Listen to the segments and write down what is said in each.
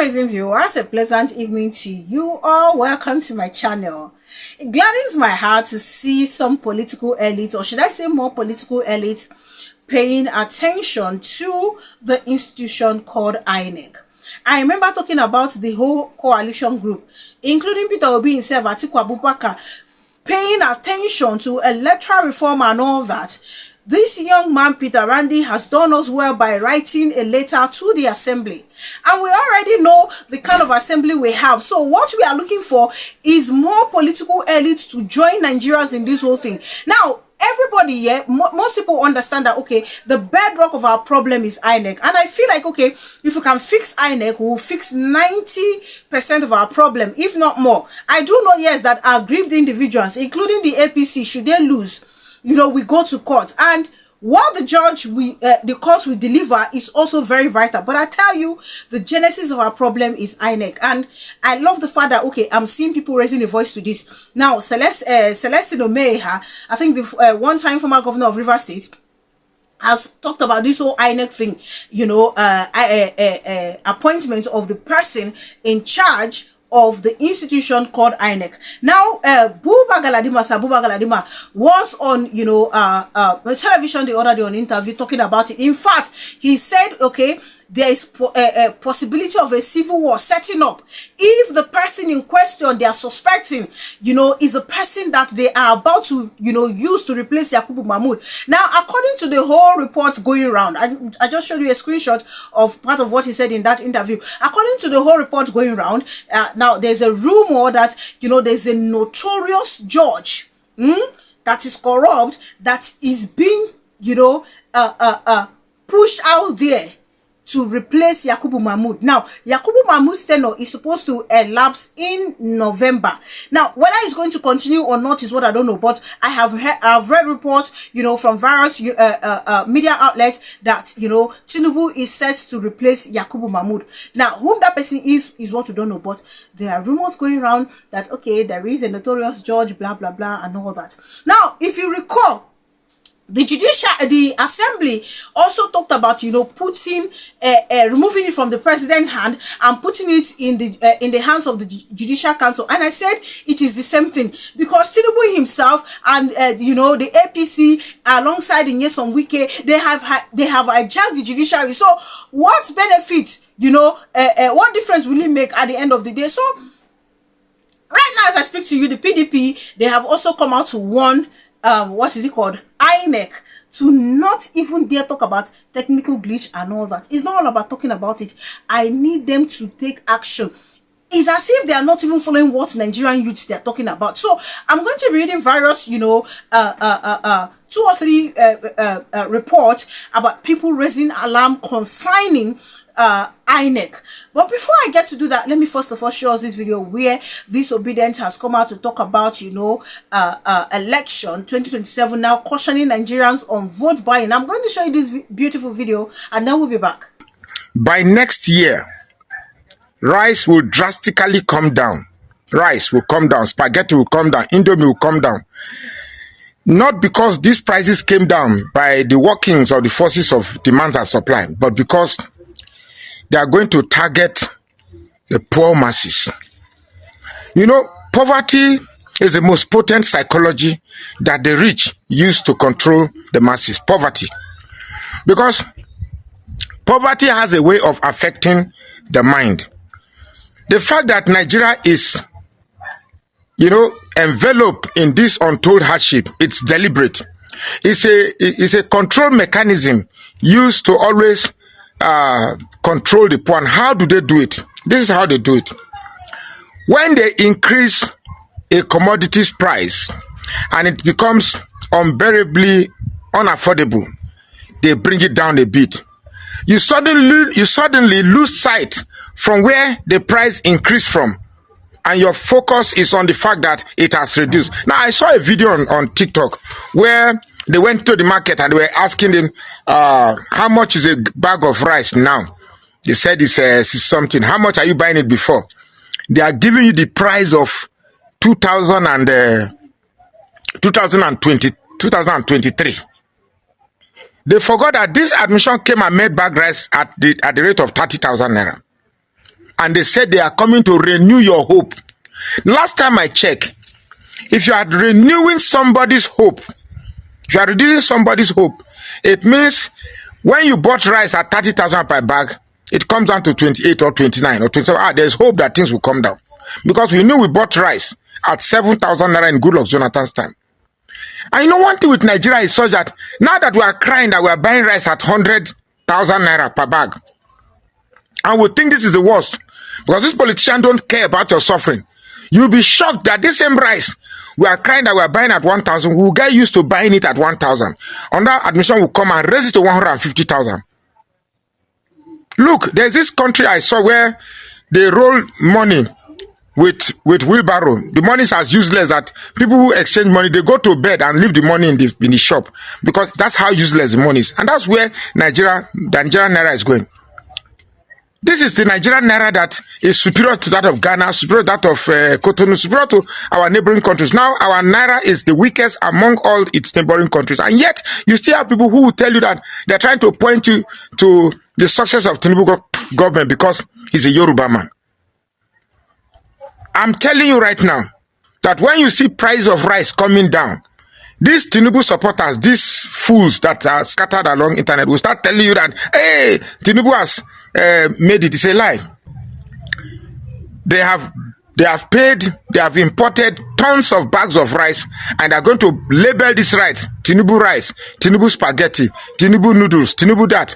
amazing viewers, a pleasant evening to you all. Welcome to my channel. It gladdens my heart to see some political elites, or should I say more political elites, paying attention to the institution called INEC. I remember talking about the whole coalition group, including Peter Obi himself, Atiku Abubakar, paying attention to electoral reform and all that. This young man, Peter Randy, has done us well by writing a letter to the assembly. And we already know the kind of assembly we have. So what we are looking for is more political elites to join Nigerians in this whole thing. Now, everybody here, most people understand that, okay, the bedrock of our problem is INEC. And I feel like, okay, if we can fix INEC, we'll fix 90% of our problem, if not more. I do know, yes, that our aggrieved individuals, including the APC, should they lose, we go to court. And what the courts will deliver is also very vital. But I tell you, the genesis of our problem is INEC. And I love the fact that, okay, I'm seeing people raising a voice to this. Now, Celestine Omeha, I think the one-time former governor of Rivers State, has talked about this whole INEC thing, appointment of the person in charge of the institution called INEC. Now, Buba Galadima was on, television the other day on interview talking about it. In fact, he said, okay, there is a possibility of a civil war setting up if the person in question they are suspecting, is a person that they are about to, use to replace Yakubu Mahmoud. Now, according to the whole report going around, I just showed you a screenshot of part of what he said in that interview. According to the whole report going around, now there's a rumor that, there's a notorious judge that is corrupt, that is being, pushed out there to replace Yakubu Mahmoud. Now, Yakubu Mahmoud's tenure is supposed to elapse in November. Now, whether it's going to continue or not is what I don't know. But I've read reports, from various media outlets that Tinubu is set to replace Yakubu Mahmoud. Now, whom that person is what we don't know. But there are rumors going around that, okay, there is a notorious judge, blah blah blah, and all that. Now, if you recall, the assembly also talked about putting removing it from the president's hand and putting it in the hands of the judicial council. And I said it is the same thing, because Tinubu himself and the APC alongside the Nyesom Wike, they have hijacked the judiciary. So what benefits, what difference will it make at the end of the day? So right now, as I speak to you, the PDP, they have also come out to warn what is it called, INEC, to not even dare talk about technical glitch and all that. It's not all about talking about it. I need them to take action. It's as if they are not even following what Nigerian youths they are talking about. So I'm going to be reading various, 2 or 3 reports about people raising alarm concerning INEC. But before I get to do that, let me first of all show us this video where this obedient has come out to talk about election 2027, now cautioning Nigerians on vote buying. I'm going to show you this beautiful video and then we'll be back. By next year, rice will drastically come down. Rice will come down, spaghetti will come down, indomie will come down. Not because these prices came down by the workings of the forces of demand and supply, but because they are going to target the poor masses. Poverty is the most potent psychology that the rich use to control the masses. Poverty. Because poverty has a way of affecting the mind. The fact that Nigeria is, enveloped in this untold hardship, it's deliberate. It's a control mechanism used to always control the poor. And how do they do it? This is how they do it. When they increase a commodity's price and it becomes unbearably unaffordable, they bring it down a bit. You suddenly lose sight from where the price increased from, and your focus is on the fact that it has reduced. Now, I saw a video on TikTok where they went to the market and they were asking them, how much is a bag of rice now? They said it's something. How much are you buying it before? They are giving you the price of 2023. They forgot that this admission came and made bag rice at the rate of 30,000 naira. and they said they are coming to renew your hope. Last time I checked, if you are renewing somebody's hope, if you are reducing somebody's hope, it means when you bought rice at 30,000 per bag, it comes down to 28 or 29 or 27. There's hope that things will come down. Because we knew we bought rice at 7,000 naira in Goodluck Jonathan's time. And you know, one thing with Nigeria is such that now that we are crying that we are buying rice at 100,000 naira per bag, and we think this is the worst, because these politicians don't care about your suffering. You'll be shocked that this same rice we are crying that we are buying at 1,000, we'll get used to buying it at 1,000. Under admission will come and raise it to 150,000. Look, there's this country I saw where they roll money with wheelbarrow. The money is as useless that people who exchange money, they go to bed and leave the money in the shop, because that's how useless the money is. And that's where the Nigerian naira is going. This is the Nigerian naira that is superior to that of Ghana, superior to that of Cotonou, superior to our neighboring countries. Now, our naira is the weakest among all its neighboring countries. And yet, you still have people who will tell you that they're trying to point you to the success of Tinubu government because he's a Yoruba man. I'm telling you right now that when you see price of rice coming down, these Tinubu supporters, these fools that are scattered along internet will start telling you that, hey, Tinubu has made it. It's a lie. They have imported tons of bags of rice, and they're going to label this rice Tinubu spaghetti, Tinubu noodles, Tinubu that.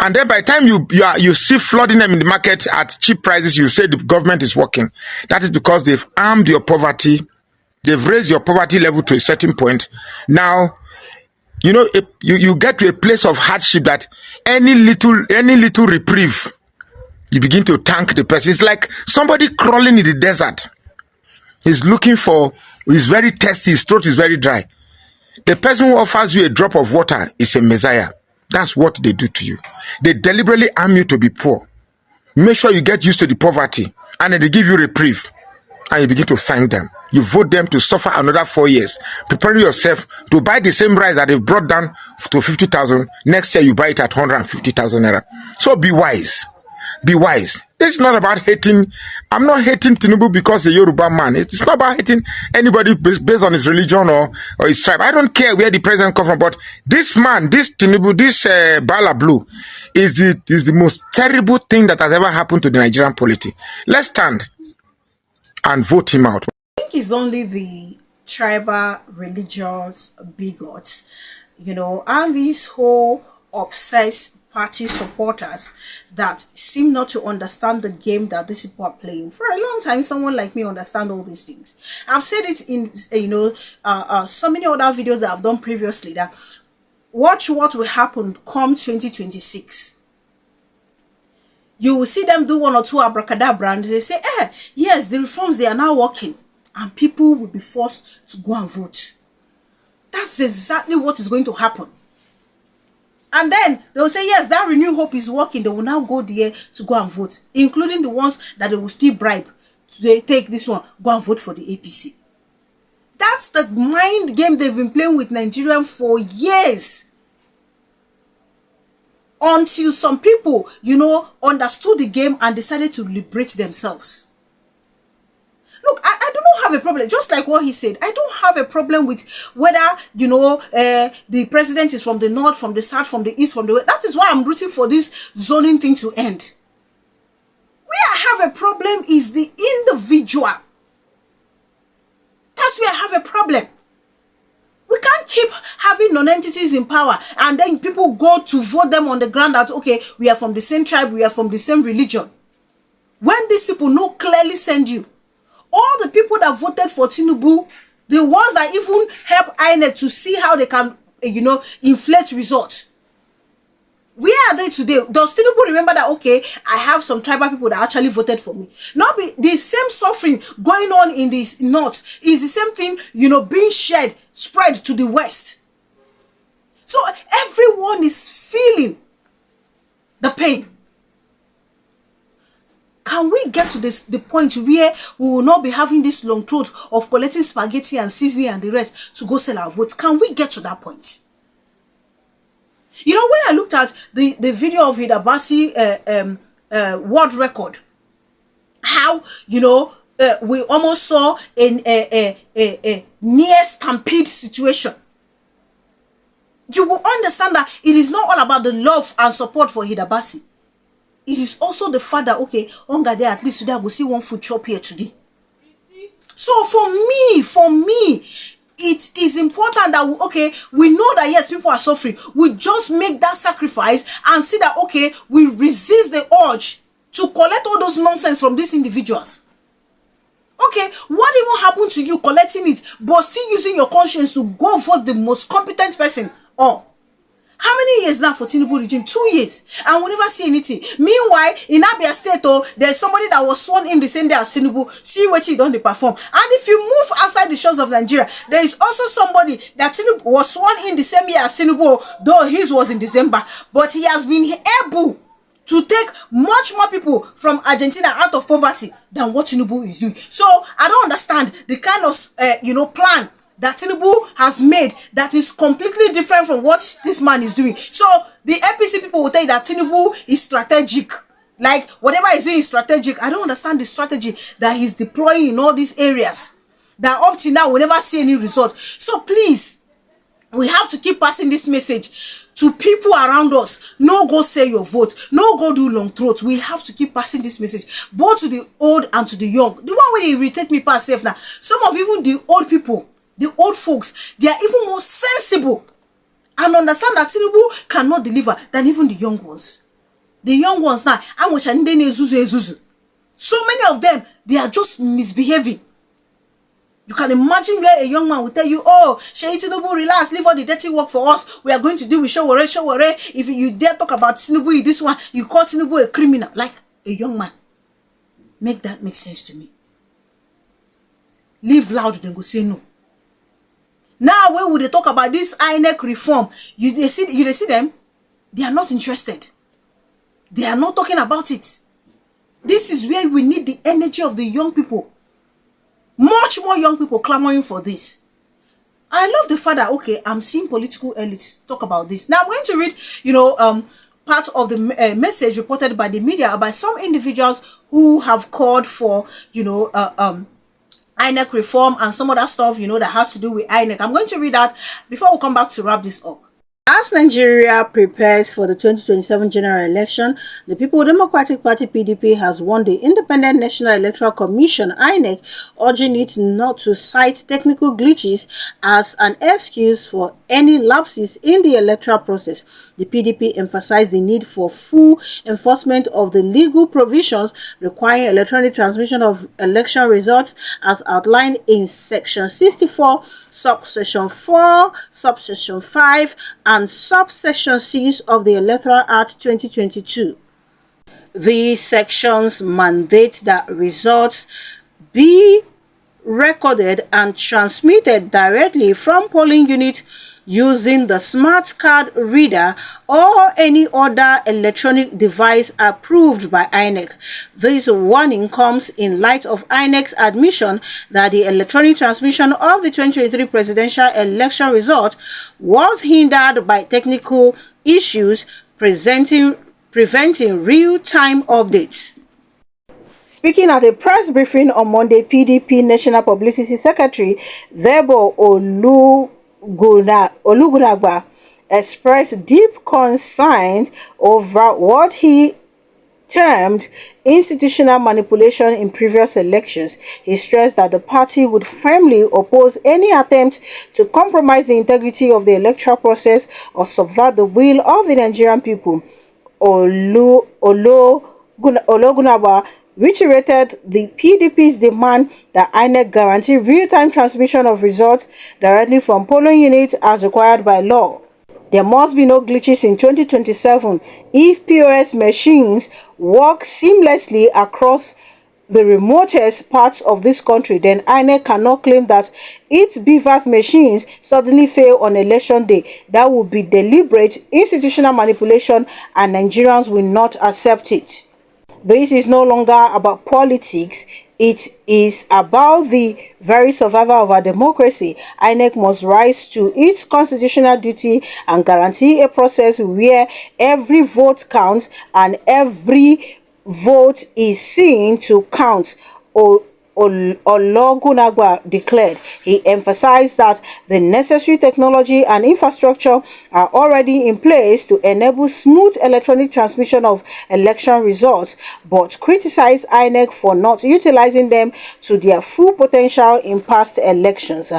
And then by the time you see flooding them in the market at cheap prices, you say the government is working. That is because they've armed your poverty. They've raised your poverty level to a certain point. Now, you know, you get to a place of hardship that any little reprieve, you begin to thank the person. It's like somebody crawling in the desert. He's very thirsty, his throat is very dry. The person who offers you a drop of water is a messiah. That's what they do to you. They deliberately arm you to be poor. Make sure you get used to the poverty, and then they give you reprieve, and you begin to thank them. You vote them to suffer another 4 years, preparing yourself to buy the same rice that they've brought down to 50,000. Next year, you buy it at 150,000 naira. So be wise. Be wise. This is not about hating. I'm not hating Tinubu because he's a Yoruba man. It's not about hating anybody based on his religion or his tribe. I don't care where the president comes from, but this man, this Tinubu, this Bala Blue is the most terrible thing that has ever happened to the Nigerian polity. Let's stand and vote him out. I think it's only the tribal religious bigots, and these whole obsessed party supporters that seem not to understand the game that these people are playing. For a long time, someone like me understand all these things. I've said it in so many other videos that I've done previously, that watch what will happen come 2026. You will see them do one or two abracadabra and they say, yes, the reforms, they are now working, and people will be forced to go and vote. That's exactly what is going to happen. And then they will say, yes, that Renew Hope is working. They will now go there to go and vote, including the ones that they will still bribe to take this one, go and vote for the APC. That's the mind game they've been playing with Nigeria for years. Until some people, understood the game and decided to liberate themselves. Look, I do not have a problem, just like what he said. I don't have a problem with whether, the president is from the north, from the south, from the east, from the west. That is why I'm rooting for this zoning thing to end. Where I have a problem is the individual. That's where I have a problem. We can't keep having non-entities in power and then people go to vote them on the ground that, okay, we are from the same tribe, we are from the same religion. When these people no clearly send you, all the people that voted for Tinubu, the ones that even help INEC to see how they can, inflate results. Where are they today? Does Tinubu remember that, okay, I have some tribal people that actually voted for me? Not be the same suffering going on in the north is the same thing, being shared, spread to the west. So everyone is feeling the pain. Can we get to the point where we will not be having this long throat of collecting spaghetti and seasoning and the rest to go sell our votes? Can we get to that point? When I looked at the video of Hidabasi world record, how, we almost saw a near stampede situation. You will understand that it is not all about the love and support for Hidabasi. It is also the fact that, okay, hunger there, at least today I go see one food chop here today. So for me, it is important that, okay, we know that yes, people are suffering. We just make that sacrifice and see that, okay, we resist the urge to collect all those nonsense from these individuals. Okay, what even happened to you collecting it but still using your conscience to go vote the most competent person? Oh, how many years now for Tinubu regime? 2 years, and we never see anything. Meanwhile, in Abia State, there's somebody that was sworn in the same day as Tinubu. See what he done they perform. And if you move outside the shores of Nigeria, there is also somebody that Tinubu was sworn in the same year as Tinubu, though his was in December, but he has been able to take much more people from Argentina out of poverty than what Tinubu is doing. So I don't understand the kind of plan that Tinubu has made that is completely different from what this man is doing. So the APC people will tell you that Tinubu is strategic. Like whatever he's doing is strategic. I don't understand the strategy that he's deploying in all these areas that up till now we never see any result. So please, we have to keep passing this message to people around us. No go say your vote. No go do long throat. We have to keep passing this message both to the old and to the young. The one way they irritate me past safe now. Some of even the old people, the old folks, they are even more sensible and understand that Tinubu cannot deliver than even the young ones. The young ones now, so many of them, they are just misbehaving. You can imagine where a young man will tell you, oh, Sheyi Tinubu, relax, leave all the dirty work for us. We are going to deal with Showore. If you dare talk about Tinubu in this one, you call Tinubu a criminal. Like a young man. Make that make sense to me. Live loud, then go say no. Now, when would they talk about this INEC reform? You see them? They are not interested. They are not talking about it. This is where we need the energy of the young people. Much more young people clamoring for this. I love the fact that, okay, I'm seeing political elites talk about this. Now I'm going to read, part of the message reported by the media by some individuals who have called for, INEC reform and some other stuff, that has to do with INEC. I'm going to read that before we come back to wrap this up. As Nigeria prepares for the 2027 general election, the People's Democratic Party (PDP) has warned the Independent National Electoral Commission (INEC), urging it not to cite technical glitches as an excuse for any lapses in the electoral process. The PDP emphasized the need for full enforcement of the legal provisions requiring electronic transmission of election results as outlined in Section 64, Subsection 4, Subsection 5, and Subsection 6 of the Electoral Act 2022. These sections mandate that results be recorded and transmitted directly from polling units using the smart card reader or any other electronic device approved by INEC. This warning comes in light of INEC's admission that the electronic transmission of the 2023 presidential election result was hindered by technical issues preventing real-time updates. Speaking at a press briefing on Monday, PDP National Publicity Secretary Debo Olugunagba expressed deep concern over what he termed institutional manipulation in previous elections. He stressed that the party would firmly oppose any attempt to compromise the integrity of the electoral process or subvert the will of the Nigerian people. Olugunagba reiterated the PDP's demand that INEC guarantee real-time transmission of results directly from polling units as required by law. There must be no glitches in 2027. If POS machines work seamlessly across the remotest parts of this country, then INEC cannot claim that its BVAS machines suddenly fail on election day. That would be deliberate institutional manipulation, and Nigerians will not accept it. This is no longer about politics. It is about the very survival of our democracy. INEC must rise to its constitutional duty and guarantee a process where every vote counts and every vote is seen to count, Ologunagba declared. He emphasized that the necessary technology and infrastructure are already in place to enable smooth electronic transmission of election results, but criticized INEC for not utilizing them to their full potential in past elections.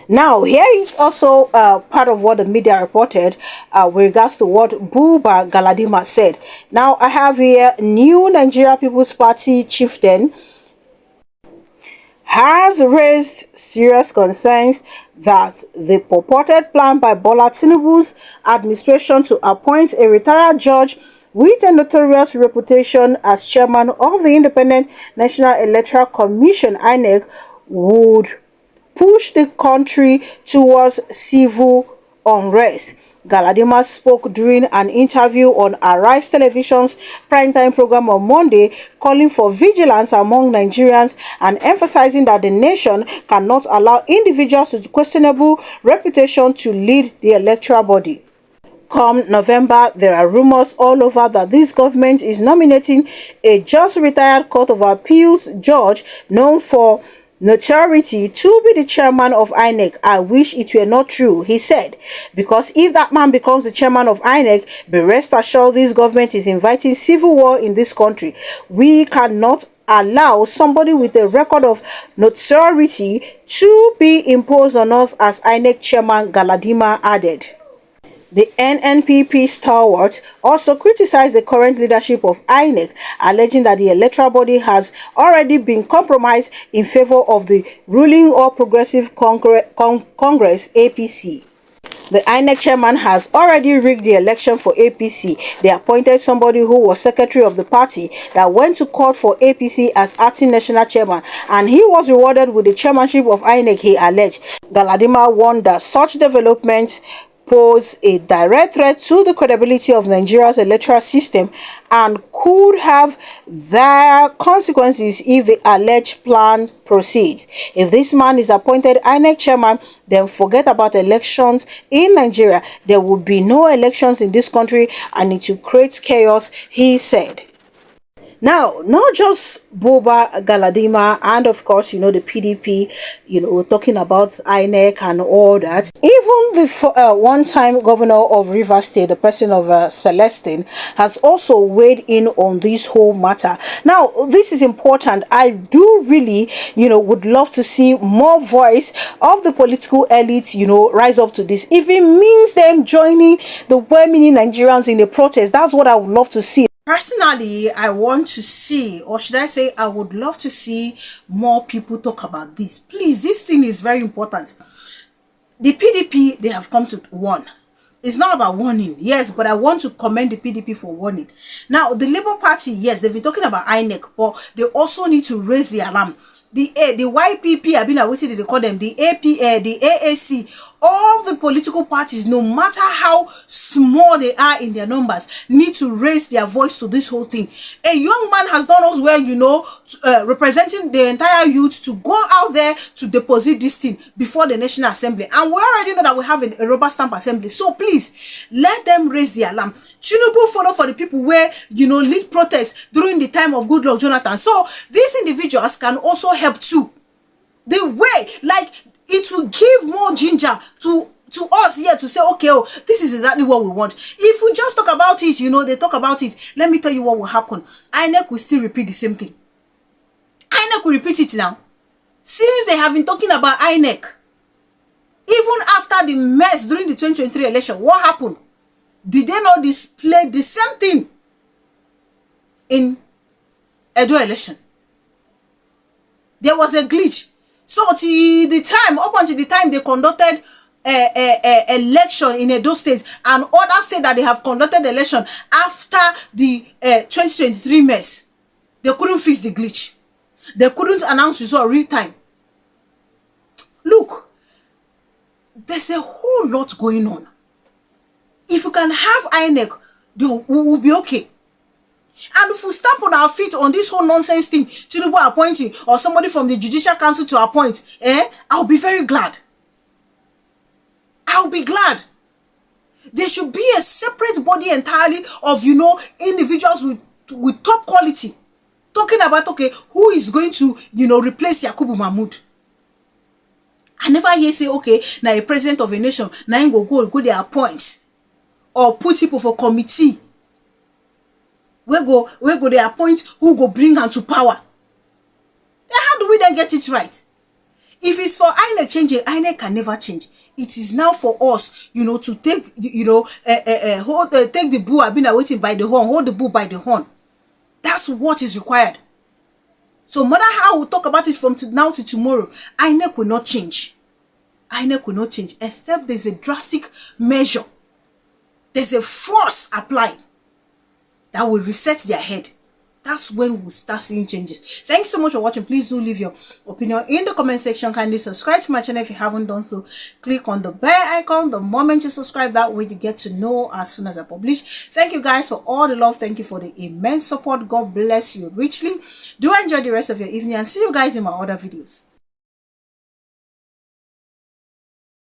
Now, here is also part of what the media reported with regards to what Buba Galadima said. Now, I have here New Nigeria People's Party chieftain has raised serious concerns that the purported plan by Bola Tinubu's administration to appoint a retired judge with a notorious reputation as chairman of the Independent National Electoral Commission (INEC) would push the country towards civil unrest. Galadima spoke during an interview on Arise Television's primetime program on Monday, calling for vigilance among Nigerians and emphasizing that the nation cannot allow individuals with questionable reputation to lead the electoral body. Come November, there are rumors all over that this government is nominating a just retired Court of Appeals judge known for notoriety to be the chairman of INEC. I wish it were not true, he said, because if that man becomes the chairman of INEC, be rest assured this government is inviting civil war in this country. We cannot allow somebody with a record of notoriety to be imposed on us, as INEC chairman Galadima added. The NNPP stalwart also criticized the current leadership of INEC, alleging that the electoral body has already been compromised in favor of the ruling All Progressive Congress (APC). The INEC chairman has already rigged the election for APC. They appointed somebody who was secretary of the party that went to court for APC as acting national chairman, and he was rewarded with the chairmanship of INEC, he alleged. Galadima warned that such developments pose a direct threat to the credibility of Nigeria's electoral system and could have dire consequences if the alleged plan proceeds. If this man is appointed INEC chairman, then forget about elections in Nigeria. There will be no elections in this country and it will create chaos, he said. Now, not just Buba Galadima and of course, the PDP, talking about INEC and all that. Even the one-time governor of Rivers State, the person of Celestine, has also weighed in on this whole matter. Now, this is important. I do really, would love to see more voice of the political elite, rise up to this. If it means them joining the well-meaning Nigerians in the protest, that's what I would love to see. Personally, I want to see, or should I say, I would love to see more people talk about this. Please, this thing is very important. The PDP, they have come to warn. It's not about warning, yes, but I want to commend the PDP for warning. Now, the Labour Party, yes, they've been talking about INEC, but they also need to raise the alarm. The YPP, I've been waiting, they call them the the AAC, all the political parties, no matter how small they are in their numbers, need to raise their voice to this whole thing. A young man has done us well, representing the entire youth, to go out there to deposit this thing before the National Assembly. And we already know that we have a rubber stamp assembly. So please, let them raise the alarm. Tinubu follow for the people where, lead protests during the time of Goodluck Jonathan. So these individuals can also help too. The way, like, it will give more ginger to us here to say, okay, oh, this is exactly what we want. If we just talk about it, they talk about it. Let me tell you what will happen. INEC will still repeat the same thing. INEC will repeat it now. Since they have been talking about INEC, even after the mess during the 2023 election, what happened? Did they not display the same thing in Edo election? There was a glitch. So till the time, up until the time they conducted election in Edo State and other states that they have conducted election after the 2023 mess, they couldn't fix the glitch. They couldn't announce result real time. Look, there's a whole lot going on. If you can have INEC, we will be okay. And if we stamp on our feet on this whole nonsense thing, Tinubu appointing or somebody from the Judicial Council to appoint, I'll be very glad. I'll be glad. There should be a separate body entirely of, individuals with with top quality, talking about, okay, who is going to, replace Yakubu Mahmoud. I never hear say, okay, now a president of a nation, now him go they appoint or put people for committee. We go they appoint who go bring am to power. Then how do we then get it right? If it's for INEC changing, INEC can never change. It is now for us, to take, take the bull I've been waiting by the horn, hold the bull by the horn. That's what is required. So no matter how we talk about it from now to tomorrow, INEC will not change. INEC will not change, except there's a drastic measure. There's a force applied that will reset their head. That's when we'll start seeing changes. Thank you so much for watching. Please do leave your opinion in the comment section. Kindly subscribe to my channel if you haven't done so. Click on the bell icon the moment you subscribe. That way you get to know as soon as I publish. Thank you guys for all the love. Thank you for the immense support. God bless you richly. Do enjoy the rest of your evening and see you guys in my other videos.